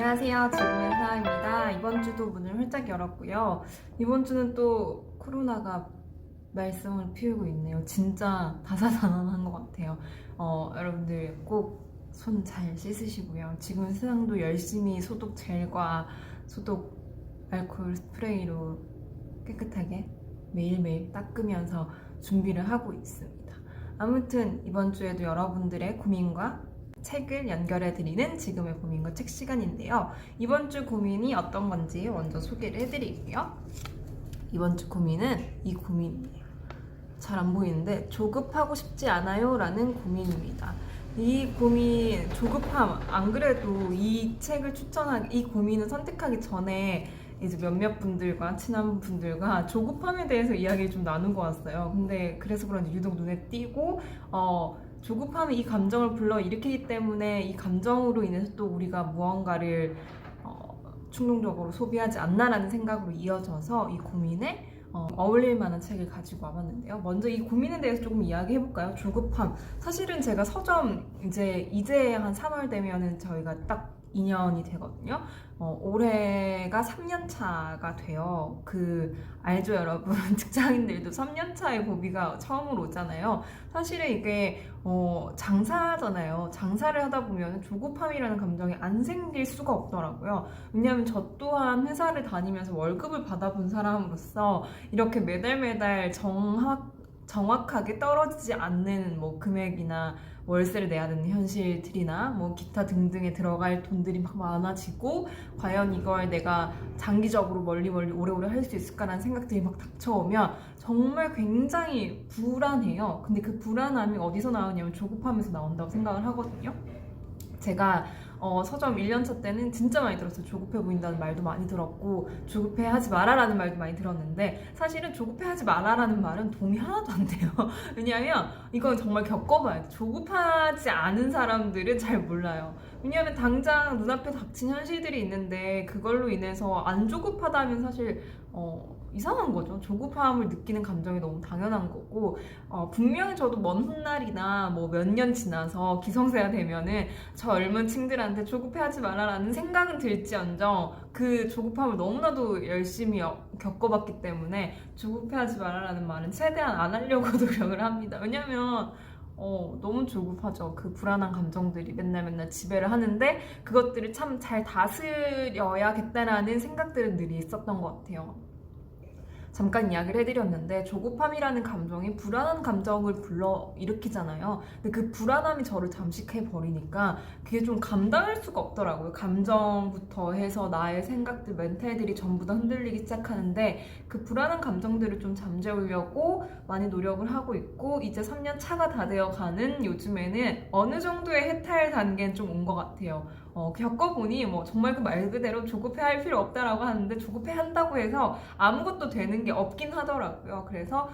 안녕하세요. 지금의 사아입니다. 이번 주도 문을 활짝 열었고요. 이번 주는 또 코로나가 말썽을 피우고 있네요. 진짜 다사다난한 것 같아요. 여러분들 꼭 손 잘 씻으시고요. 지금 세상도 열심히 소독 젤과 소독 알코올 스프레이로 깨끗하게 매일매일 닦으면서 준비를 하고 있습니다. 아무튼 이번 주에도 여러분들의 고민과 책을 연결해드리는 지금의 고민과 책 시간인데요. 이번 주 고민이 어떤 건지 먼저 소개를 해드릴게요. 이번 주 고민은 이 고민이에요. 잘 안 보이는데 조급하고 싶지 않아요? 라는 고민입니다. 이 고민, 조급함, 안 그래도 이 책을 이 고민을 선택하기 전에 이제 몇몇 분들과 친한 분들과 조급함에 대해서 이야기를 좀 나누고 왔어요. 근데 그래서 그런지 유독 눈에 띄고 조급함이 이 감정을 불러일으키기 때문에 이 감정으로 인해서 또 우리가 무언가를 충동적으로 소비하지 않나라는 생각으로 이어져서 이 고민에 어울릴 만한 책을 가지고 와봤는데요. 먼저 이 고민에 대해서 조금 이야기해볼까요? 조급함. 사실은 제가 서점 이제 한 3월 되면은 저희가 딱 2년이 되거든요. 올해가 3년 차가 돼요. 알죠, 여러분? 직장인들도 3년 차의 고비가 처음으로 오잖아요. 사실은 이게 장사잖아요. 장사를 하다 보면 조급함이라는 감정이 안 생길 수가 없더라고요. 왜냐하면 저 또한 회사를 다니면서 월급을 받아본 사람으로서 이렇게 매달 정확하게 떨어지지 않는 금액이나 월세를 내야 되는 현실들이나 기타 등등에 들어갈 돈들이 막 많아지고 과연 이걸 내가 장기적으로 멀리 오래오래 할 수 있을까라는 생각들이 막 닥쳐오면 정말 굉장히 불안해요. 근데 그 불안함이 어디서 나오냐면 조급함에서 나온다고 생각을 하거든요. 제가 서점 1년차 때는 진짜 많이 들었어요. 조급해 보인다는 말도 많이 들었고 조급해 하지 마라라는 말도 많이 들었는데 사실은 조급해 하지 마라라는 말은 도움이 하나도 안 돼요. 왜냐하면 이건 정말 겪어봐야 돼. 조급하지 않은 사람들은 잘 몰라요. 왜냐하면 당장 눈앞에 닥친 현실들이 있는데 그걸로 인해서 안 조급하다면 사실 이상한 거죠. 조급함을 느끼는 감정이 너무 당연한 거고 분명히 저도 먼 훗날이나 몇 년 지나서 기성세가 되면은 젊은 층들한테 조급해하지 마라라는 생각은 들지언정 그 조급함을 너무나도 열심히 겪어봤기 때문에 조급해하지 마라라는 말은 최대한 안 하려고 노력을 합니다. 왜냐면 너무 조급하죠. 그 불안한 감정들이 맨날 지배를 하는데 그것들을 참 잘 다스려야겠다라는 생각들은 늘 있었던 것 같아요. 잠깐 이야기를 해드렸는데 조급함이라는 감정이 불안한 감정을 불러일으키잖아요. 근데 그 불안함이 저를 잠식해버리니까 그게 좀 감당할 수가 없더라고요. 감정부터 해서 나의 생각들, 멘탈들이 전부 다 흔들리기 시작하는데 그 불안한 감정들을 좀 잠재우려고 많이 노력을 하고 있고 이제 3년 차가 다 되어가는 요즘에는 어느 정도의 해탈 단계는 좀 온 것 같아요. 겪어보니 정말 그 말 그대로 조급해할 필요 없다라고 하는데 조급해한다고 해서 아무것도 되는 게 없긴 하더라고요. 그래서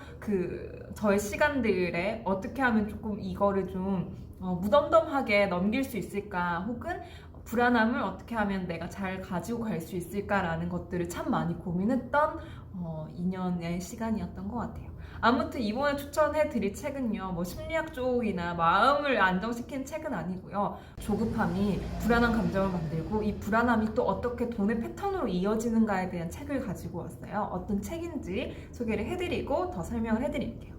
저의 시간들에 어떻게 하면 조금 이거를 좀 무덤덤하게 넘길 수 있을까 혹은 불안함을 어떻게 하면 내가 잘 가지고 갈 수 있을까라는 것들을 참 많이 고민했던 2년의 시간이었던 것 같아요. 아무튼 이번에 추천해드릴 책은요, 심리학 쪽이나 마음을 안정시키는 책은 아니고요. 조급함이 불안한 감정을 만들고 이 불안함이 또 어떻게 돈의 패턴으로 이어지는가에 대한 책을 가지고 왔어요. 어떤 책인지 소개를 해드리고 더 설명을 해드릴게요.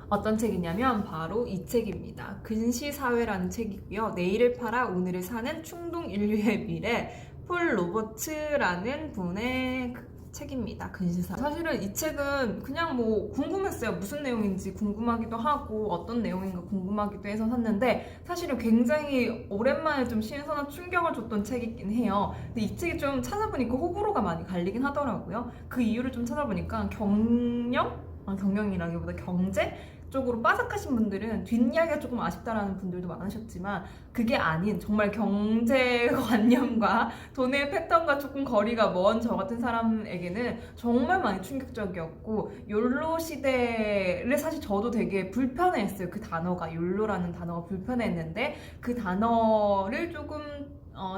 어떤 책이냐면 바로 이 책입니다. 근시사회라는 책이고요. 내일을 팔아 오늘을 사는 충동 인류의 미래, 폴 로버츠라는 분의 책입니다. 근시사회. 사실은 이 책은 그냥 궁금했어요. 무슨 내용인지 궁금하기도 하고 어떤 내용인가 궁금하기도 해서 샀는데 사실은 굉장히 오랜만에 좀 신선한 충격을 줬던 책이긴 해요. 근데 이 책이 좀 찾아보니까 호불호가 많이 갈리긴 하더라고요. 그 이유를 좀 찾아보니까 경영이라기보다 경제 쪽으로 빠삭하신 분들은 뒷이야기가 조금 아쉽다라는 분들도 많으셨지만 그게 아닌 정말 경제관념과 돈의 패턴과 조금 거리가 먼 저 같은 사람에게는 정말 많이 충격적이었고 욜로 시대를 사실 저도 되게 불편해했어요. 그 단어가 욜로라는 단어가 불편했는데 그 단어를 조금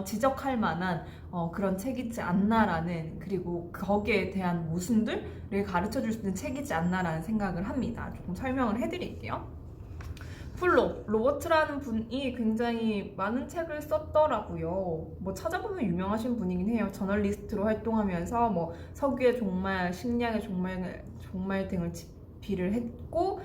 지적할 만한 그런 책이지 않나라는 그리고 거기에 대한 모순들을 가르쳐줄 수 있는 책이지 않나라는 생각을 합니다. 조금 설명을 해드릴게요. 플로 로버트라는 분이 굉장히 많은 책을 썼더라고요. 뭐 찾아보면 유명하신 분이긴 해요. 저널리스트로 활동하면서 뭐 석유의 종말, 식량의 종말 등을 집필을 했고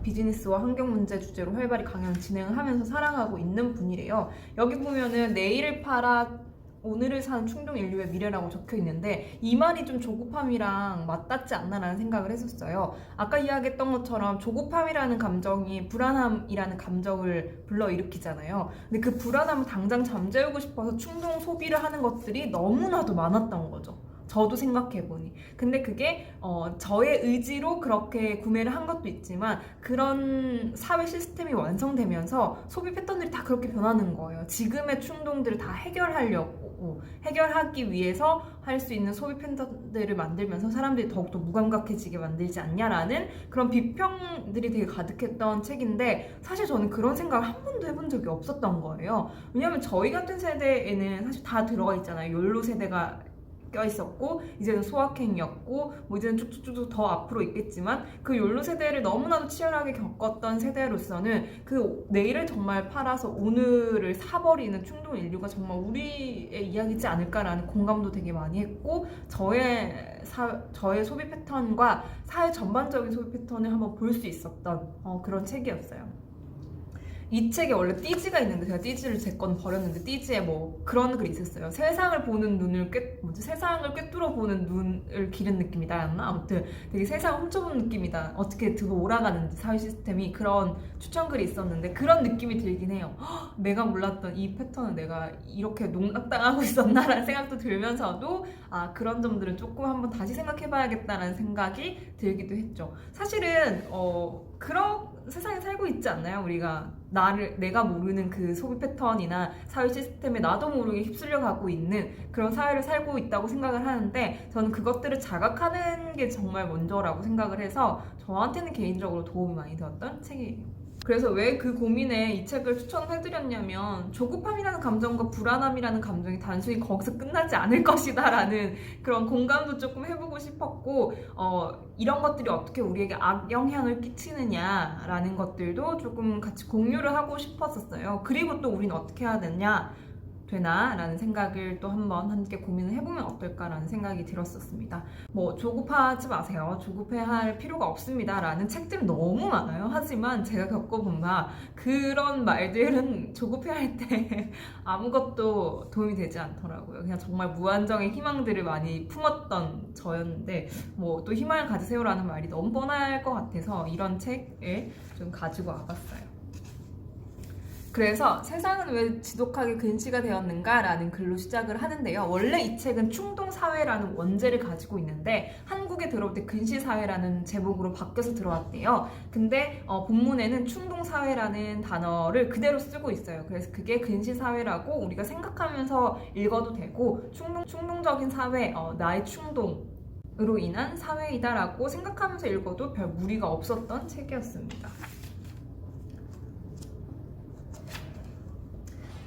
비즈니스와 환경 문제 주제로 활발히 강연을 진행을 하면서 살아가고 있는 분이래요. 여기 보면은 내일을 팔아 오늘을 사는 충동 인류의 미래라고 적혀 있는데 이 말이 좀 조급함이랑 맞닿지 않나라는 생각을 했었어요. 아까 이야기했던 것처럼 조급함이라는 감정이 불안함이라는 감정을 불러일으키잖아요. 근데 그 불안함을 당장 잠재우고 싶어서 충동 소비를 하는 것들이 너무나도 많았던 거죠. 저도 생각해보니. 근데 그게 저의 의지로 그렇게 구매를 한 것도 있지만 그런 사회 시스템이 완성되면서 소비 패턴들이 다 그렇게 변하는 거예요. 지금의 충동들을 다 해결하기 위해서 할 수 있는 소비 패턴들을 만들면서 사람들이 더욱더 무감각해지게 만들지 않냐라는 그런 비평들이 되게 가득했던 책인데 사실 저는 그런 생각을 한 번도 해본 적이 없었던 거예요. 왜냐면 저희 같은 세대에는 사실 다 들어가 있잖아요. 욜로 세대가 껴있었고 이제는 소확행이었고 뭐 이제는 쭉쭉쭉 더 앞으로 있겠지만 그 욜로 세대를 너무나도 치열하게 겪었던 세대로서는 그 내일을 정말 팔아서 오늘을 사버리는 충동 인류가 정말 우리의 이야기지 않을까라는 공감도 되게 많이 했고 저의 소비 패턴과 사회 전반적인 소비 패턴을 한번 볼 수 있었던 그런 책이었어요. 이 책에 원래 띠지가 있는데 제가 띠지를 제 건 버렸는데 띠지에 뭐 그런 글이 있었어요. 세상을 보는 눈을 세상을 꿰뚫어 보는 눈을 기른 느낌이다였나? 아무튼 되게 세상을 훔쳐보는 느낌이다. 어떻게 들어올아가는지 사회 시스템이 그런 추천글이 있었는데 그런 느낌이 들긴 해요. 내가 몰랐던 이 패턴을 내가 이렇게 농락당하고 있었나라는 생각도 들면서도 그런 점들은 조금 한번 다시 생각해봐야겠다라는 생각이 들기도 했죠. 사실은 그런 세상에 살고 있지 않나요? 우리가 내가 모르는 그 소비 패턴이나 사회 시스템에 나도 모르게 휩쓸려 가고 있는 그런 사회를 살고 있다고 생각을 하는데 저는 그것들을 자각하는 게 정말 먼저라고 생각을 해서 저한테는 개인적으로 도움이 많이 되었던 책이에요. 그래서 왜 그 고민에 이 책을 추천해드렸냐면 조급함이라는 감정과 불안함이라는 감정이 단순히 거기서 끝나지 않을 것이다 라는 그런 공감도 조금 해보고 싶었고 이런 것들이 어떻게 우리에게 악영향을 끼치느냐라는 것들도 조금 같이 공유를 하고 싶었었어요. 그리고 또 우리는 어떻게 해야 되나라는 생각을 또 한번 함께 고민을 해보면 어떨까라는 생각이 들었었습니다. 뭐 조급하지 마세요. 조급해할 필요가 없습니다. 라는 책들은 너무 많아요. 하지만 제가 겪어본 바 그런 말들은 조급해할 때 아무것도 도움이 되지 않더라고요. 그냥 정말 무한정의 희망들을 많이 품었던 저였는데 뭐 또 희망을 가지세요라는 말이 너무 뻔할 것 같아서 이런 책을 좀 가지고 와봤어요. 그래서 세상은 왜 지독하게 근시가 되었는가 라는 글로 시작을 하는데요. 원래 이 책은 충동사회라는 원제를 가지고 있는데 한국에 들어올 때 근시사회라는 제목으로 바뀌어서 들어왔대요. 근데 본문에는 충동사회라는 단어를 그대로 쓰고 있어요. 그래서 그게 근시사회라고 우리가 생각하면서 읽어도 되고 충동적인 사회, 나의 충동으로 인한 사회이다라고 생각하면서 읽어도 별 무리가 없었던 책이었습니다.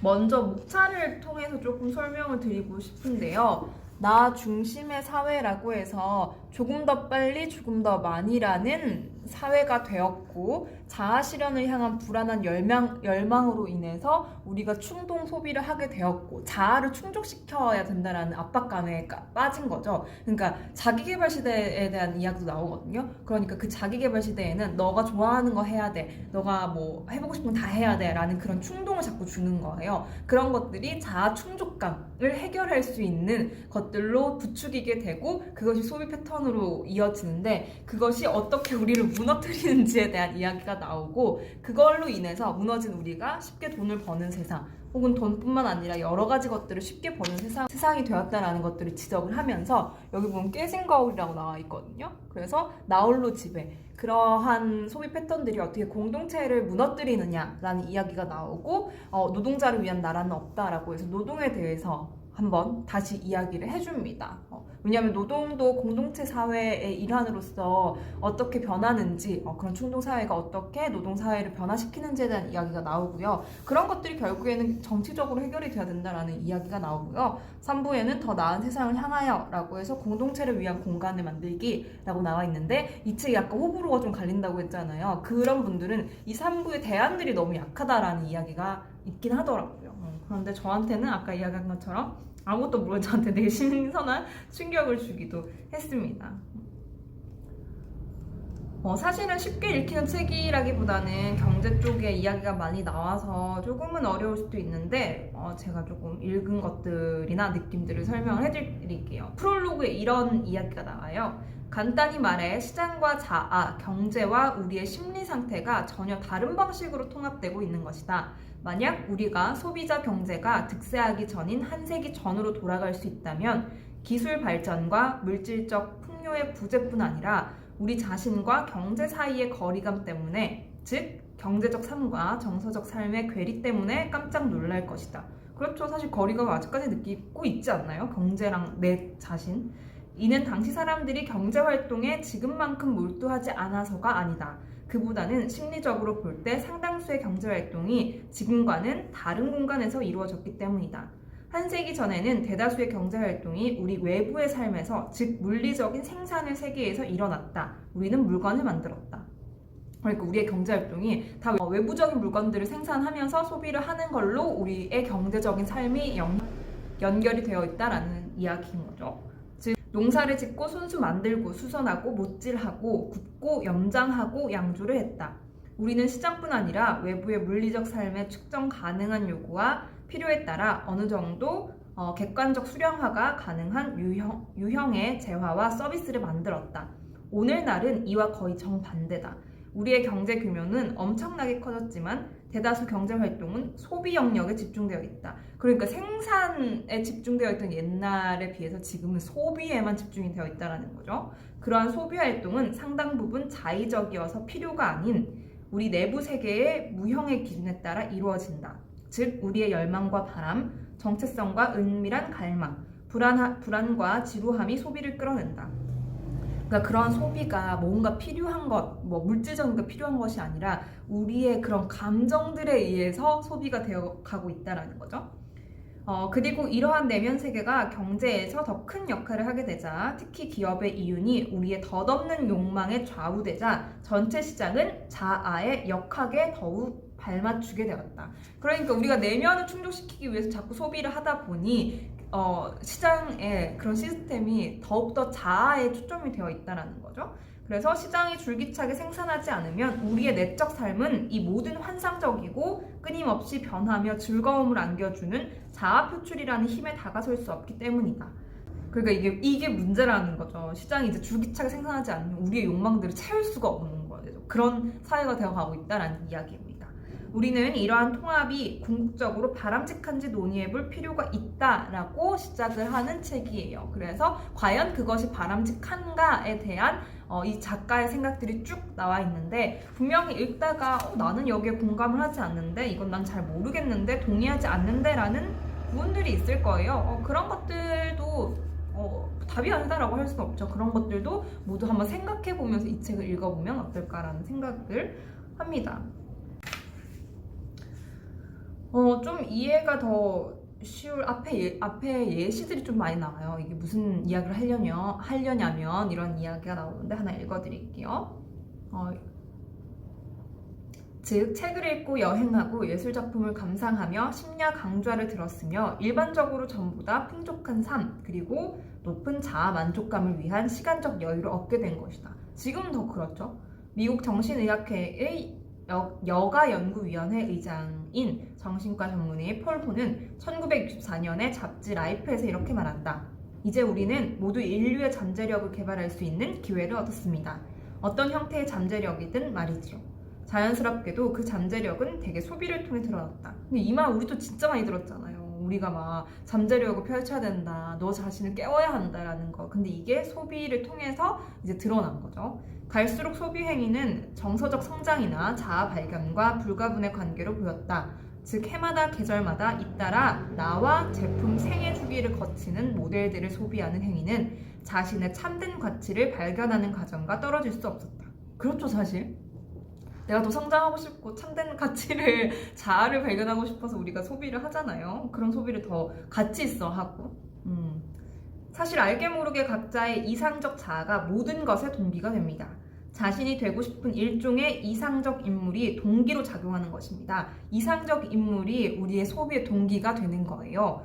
먼저 목차를 통해서 조금 설명을 드리고 싶은데요. 나 중심의 사회라고 해서 조금 더 빨리 조금 더 많이라는 사회가 되었고 자아 실현을 향한 불안한 열망으로 인해서 우리가 충동 소비를 하게 되었고 자아를 충족시켜야 된다는 압박감에 빠진 거죠. 그러니까 자기계발 시대에 대한 이야기도 나오거든요. 그러니까 그 자기계발 시대에는 너가 좋아하는 거 해야 돼, 너가 뭐 해보고 싶은 거 다 해야 돼 라는 그런 충동을 자꾸 주는 거예요. 그런 것들이 자아 충족감을 해결할 수 있는 것들로 부추기게 되고 그것이 소비 패턴으로 이어지는데 그것이 어떻게 우리를 무너뜨리는지에 대한 이야기가 나오고 그걸로 인해서 무너진 우리가 쉽게 돈을 버는 세상 혹은 돈뿐만 아니라 여러 가지 것들을 쉽게 버는 세상이 되었다라는 것들을 지적을 하면서 여기 보면 깨진 거울이라고 나와 있거든요. 그래서 나홀로 지배 그러한 소비 패턴들이 어떻게 공동체를 무너뜨리느냐라는 이야기가 나오고 노동자를 위한 나라는 없다라고 해서 노동에 대해서 한번 다시 이야기를 해줍니다. 왜냐하면 노동도 공동체 사회의 일환으로서 어떻게 변하는지, 그런 충동사회가 어떻게 노동사회를 변화시키는지에 대한 이야기가 나오고요. 그런 것들이 결국에는 정치적으로 해결이 돼야 된다라는 이야기가 나오고요. 3부에는 더 나은 세상을 향하여 라고 해서 공동체를 위한 공간을 만들기 라고 나와 있는데, 이 책이 약간 호불호가 좀 갈린다고 했잖아요. 그런 분들은 이 3부의 대안들이 너무 약하다라는 이야기가 있긴 하더라고요. 그런데 저한테는 아까 이야기한 것처럼 아무것도 모르는 저한테 되게 신선한 충격을 주기도 했습니다. 사실은 쉽게 읽히는 책이라기보다는 경제 쪽에 이야기가 많이 나와서 조금은 어려울 수도 있는데 제가 조금 읽은 것들이나 느낌들을 설명을 해드릴게요. 프롤로그에 이런 이야기가 나와요. 간단히 말해 시장과 자아, 경제와 우리의 심리 상태가 전혀 다른 방식으로 통합되고 있는 것이다. 만약 우리가 소비자 경제가 득세하기 전인 한 세기 전으로 돌아갈 수 있다면 기술 발전과 물질적 풍요의 부재뿐 아니라 우리 자신과 경제 사이의 거리감 때문에, 즉 경제적 삶과 정서적 삶의 괴리 때문에 깜짝 놀랄 것이다. 그렇죠. 사실 거리감을 아직까지 느끼고 있지 않나요? 경제랑 내 자신. 이는 당시 사람들이 경제활동에 지금만큼 몰두하지 않아서가 아니다. 그보다는 심리적으로 볼 때 상당수의 경제활동이 지금과는 다른 공간에서 이루어졌기 때문이다. 한 세기 전에는 대다수의 경제활동이 우리 외부의 삶에서, 즉 물리적인 생산의 세계에서 일어났다. 우리는 물건을 만들었다. 그러니까 우리의 경제활동이 다 외부적인 물건들을 생산하면서 소비를 하는 걸로 우리의 경제적인 삶이 연결이 되어 있다라는 이야기인 거죠. 즉 농사를 짓고 손수 만들고 수선하고 못질하고 굽고 염장하고 양조를 했다. 우리는 시장뿐 아니라 외부의 물리적 삶에 측정 가능한 요구와 필요에 따라 어느 정도 객관적 수량화가 가능한 유형의 재화와 서비스를 만들었다. 오늘날은 이와 거의 정반대다. 우리의 경제 규모는 엄청나게 커졌지만 대다수 경제활동은 소비 영역에 집중되어 있다. 그러니까 생산에 집중되어 있던 옛날에 비해서 지금은 소비에만 집중이 되어 있다는 거죠. 그러한 소비활동은 상당 부분 자의적이어서 필요가 아닌 우리 내부 세계의 무형의 기준에 따라 이루어진다. 즉 우리의 열망과 바람, 정체성과 은밀한 갈망, 불안과 지루함이 소비를 끌어낸다. 그러니까 그런 소비가 뭔가 필요한 것, 물질적인 게 필요한 것이 아니라 우리의 그런 감정들에 의해서 소비가 되어 가고 있다는 거죠. 그리고 이러한 내면 세계가 경제에서 더 큰 역할을 하게 되자, 특히 기업의 이윤이 우리의 덧없는 욕망에 좌우되자 전체 시장은 자아의 역학에 더욱 발맞추게 되었다. 그러니까 우리가 내면을 충족시키기 위해서 자꾸 소비를 하다 보니 시장의 그런 시스템이 더욱더 자아에 초점이 되어 있다는 거죠. 그래서 시장이 줄기차게 생산하지 않으면 우리의 내적 삶은 이 모든 환상적이고 끊임없이 변하며 즐거움을 안겨주는 자아 표출이라는 힘에 다가설 수 없기 때문이다. 그러니까 이게 문제라는 거죠. 시장이 이제 줄기차게 생산하지 않으면 우리의 욕망들을 채울 수가 없는 거예요. 그런 사회가 되어가고 있다는 이야기입니다. 우리는 이러한 통합이 궁극적으로 바람직한지 논의해볼 필요가 있다라고 시작을 하는 책이에요. 그래서 과연 그것이 바람직한가에 대한 이 작가의 생각들이 쭉 나와 있는데, 분명히 읽다가 나는 여기에 공감을 하지 않는데, 이건 난 잘 모르겠는데, 동의하지 않는데 라는 부분들이 있을 거예요. 그런 것들도 답이 아니다라고 할 수는 없죠. 그런 것들도 모두 한번 생각해보면서 이 책을 읽어보면 어떨까라는 생각을 합니다. 좀 이해가 더 쉬울 앞에 예시들이 좀 많이 나와요. 이게 무슨 이야기를 하려냐면 이런 이야기가 나오는데 하나 읽어드릴게요. 즉 책을 읽고 여행하고 예술작품을 감상하며 심야 강좌를 들었으며 일반적으로 전보다 풍족한 삶 그리고 높은 자아 만족감을 위한 시간적 여유를 얻게 된 것이다. 지금은 더 그렇죠. 미국 정신의학회의 여가연구위원회 의장인 정신과 전문의 폴 호는 1964년에 잡지 라이프에서 이렇게 말한다. 이제 우리는 모두 인류의 잠재력을 개발할 수 있는 기회를 얻었습니다. 어떤 형태의 잠재력이든 말이지요. 자연스럽게도 그 잠재력은 대개 소비를 통해 드러났다. 근데 이 말 우리도 진짜 많이 들었잖아요. 우리가 막 잠재력을 펼쳐야 된다, 너 자신을 깨워야 한다라는 거. 근데 이게 소비를 통해서 이제 드러난 거죠. 갈수록 소비 행위는 정서적 성장이나 자아 발견과 불가분의 관계로 보였다. 즉 해마다 계절마다 잇따라 나와 제품 생애 주기를 거치는 모델들을 소비하는 행위는 자신의 참된 가치를 발견하는 과정과 떨어질 수 없었다. 그렇죠, 사실. 내가 더 성장하고 싶고 참된 가치를 자아를 발견하고 싶어서 우리가 소비를 하잖아요. 그런 소비를 더 가치 있어 하고. 사실 알게 모르게 각자의 이상적 자아가 모든 것의 동기가 됩니다. 자신이 되고 싶은 일종의 이상적 인물이 동기로 작용하는 것입니다. 이상적 인물이 우리의 소비의 동기가 되는 거예요.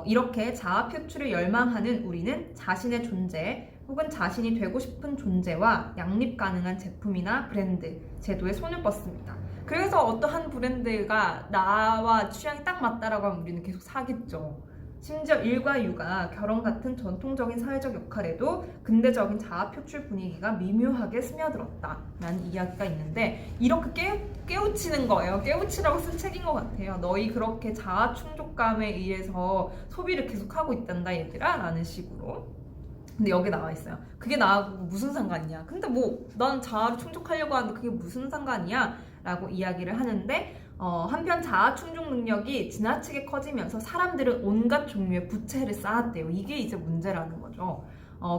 이렇게 자아 표출을 열망하는 우리는 자신의 존재 혹은 자신이 되고 싶은 존재와 양립 가능한 제품이나 브랜드, 제도에 손을 뻗습니다. 그래서 어떠한 브랜드가 나와 취향이 딱 맞다라고 하면 우리는 계속 사겠죠. 심지어 일과 육아, 결혼 같은 전통적인 사회적 역할에도 근대적인 자아 표출 분위기가 미묘하게 스며들었다라는 이야기가 있는데 이렇게 깨우치는 거예요. 깨우치라고 쓴 책인 것 같아요. 너희 그렇게 자아 충족감에 의해서 소비를 계속하고 있단다 얘들아 라는 식으로. 근데 여기 나와 있어요. 그게 나하고 무슨 상관이냐. 근데 뭐 난 자아를 충족하려고 하는데 그게 무슨 상관이야 라고 이야기를 하는데 한편 자아 충족 능력이 지나치게 커지면서 사람들은 온갖 종류의 부채를 쌓았대요. 이게 이제 문제라는 거죠.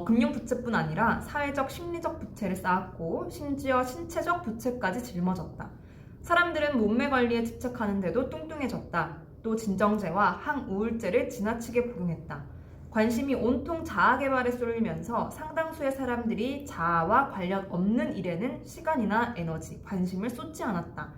금융 부채뿐 아니라 사회적, 심리적 부채를 쌓았고 심지어 신체적 부채까지 짊어졌다. 사람들은 몸매 관리에 집착하는데도 뚱뚱해졌다. 또 진정제와 항우울제를 지나치게 복용했다. 관심이 온통 자아 개발에 쏠리면서 상당수의 사람들이 자아와 관련 없는 일에는 시간이나 에너지, 관심을 쏟지 않았다.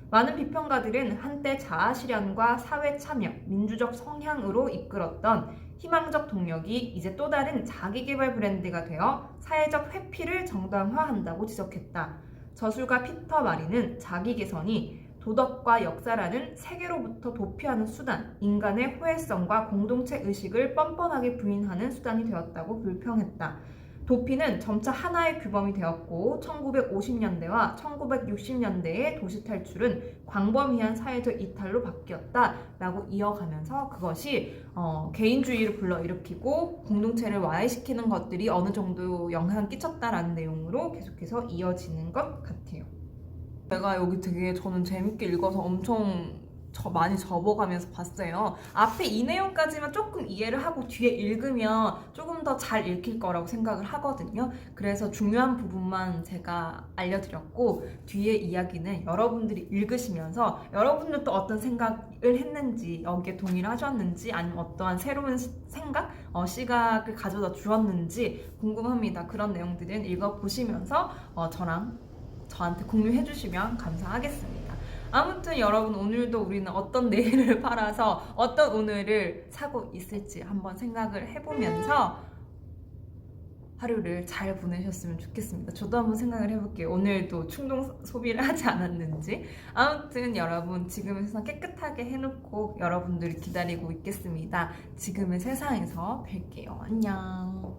많은 비평가들은 한때 자아 실현과 사회 참여, 민주적 성향으로 이끌었던 희망적 동력이 이제 또 다른 자기개발 브랜드가 되어 사회적 회피를 정당화한다고 지적했다. 저술가 피터 마리는 자기 개선이 도덕과 역사라는 세계로부터 도피하는 수단, 인간의 호혜성과 공동체 의식을 뻔뻔하게 부인하는 수단이 되었다고 불평했다. 도피는 점차 하나의 규범이 되었고 1950년대와 1960년대의 도시 탈출은 광범위한 사회적 이탈로 바뀌었다라고 이어가면서 그것이 개인주의를 불러일으키고 공동체를 와해시키는 것들이 어느 정도 영향을 끼쳤다라는 내용으로 계속해서 이어지는 것 같아요. 내가 여기 되게 저는 재밌게 읽어서 엄청 많이 접어가면서 봤어요. 앞에 이 내용까지만 조금 이해를 하고 뒤에 읽으면 조금 더 잘 읽힐 거라고 생각을 하거든요. 그래서 중요한 부분만 제가 알려드렸고 뒤에 이야기는 여러분들이 읽으시면서 여러분들도 어떤 생각을 했는지 여기에 동의를 하셨는지 아니면 어떠한 새로운 생각, 시각을 가져다 주었는지 궁금합니다. 그런 내용들은 읽어보시면서 저한테 공유해 주시면 감사하겠습니다. 아무튼 여러분 오늘도 우리는 어떤 내일을 팔아서 어떤 오늘을 사고 있을지 한번 생각을 해보면서 하루를 잘 보내셨으면 좋겠습니다. 저도 한번 생각을 해볼게요. 오늘도 충동 소비를 하지 않았는지. 아무튼 여러분 지금의 세상 깨끗하게 해놓고 여러분들을 기다리고 있겠습니다. 지금의 세상에서 뵐게요. 안녕.